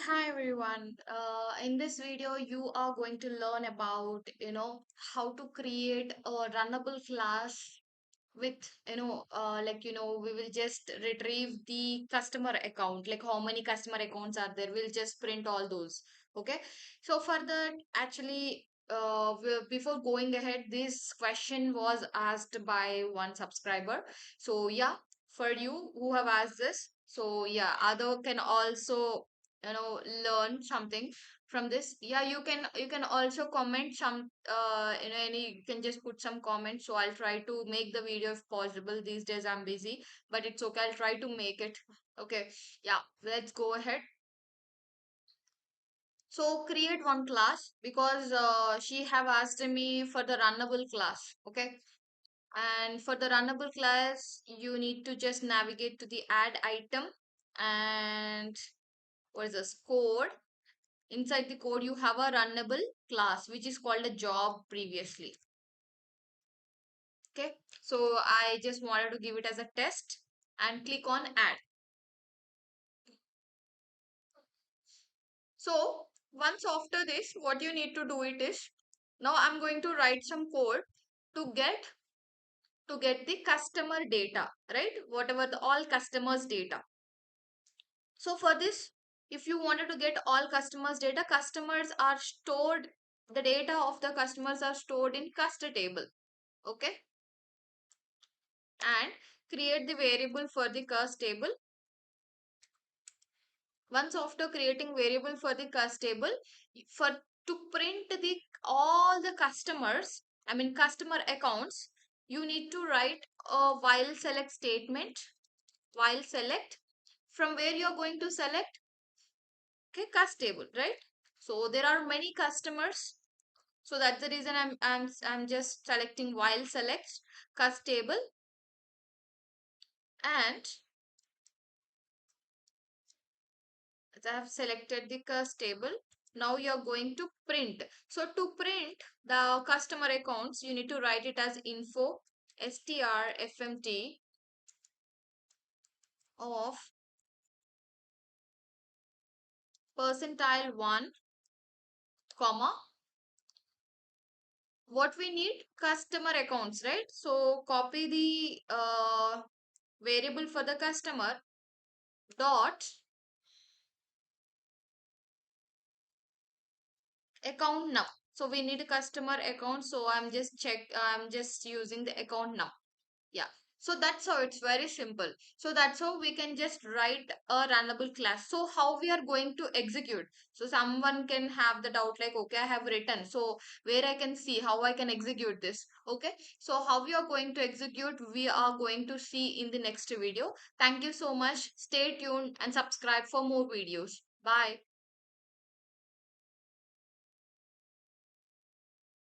Hi everyone. In this video, you are going to learn about, how to create a runnable class with, we will just retrieve the customer account, like how many customer accounts are there. We'll just print all those. Okay. So for that, actually, before going ahead, this question was asked by one subscriber. So yeah, for you who have asked this, so yeah, other can also learn something from this. Yeah, you can also comment some any you can just put some comments, so I'll try to make the video if possible. These days I'm busy, but it's okay, I'll try to make it. Okay, yeah, let's go ahead. So create one class because she have asked me for the runnable class. Okay, and for the runnable class you need to just navigate to the add item, and what is this code. Inside the code, you have a runnable class which is called a job previously. Okay, so I just wanted to give it as a test and click on add. So once after this, what you need to do it is, now I'm going to write some code to get the customer data, right? Whatever the all customers data. So for this, if you wanted to get all customers data, customers are stored, the data of the customers are stored in customer table. Okay, and create the variable for the cust table. Once after creating variable for the cust table, for to print the all the customers, I mean customer accounts, you need to write a while select statement. While select, from where you are going to select, okay, cust table, right? So there are many customers, so that's the reason I'm just selecting while select cust table. And as I have selected the cust table, now you are going to print. So to print the customer accounts, you need to write it as info strfmt of percentile 1, comma, what we need, customer accounts, right? So copy the variable for the customer dot account num. So we need a customer account, so I'm just using the account num. Yeah. So that's how it's very simple. So that's how we can just write a runnable class. So how we are going to execute? So someone can have the doubt like, okay, I have written. So where I can see how I can execute this. Okay. So how we are going to execute, we are going to see in the next video. Thank you so much. Stay tuned and subscribe for more videos. Bye.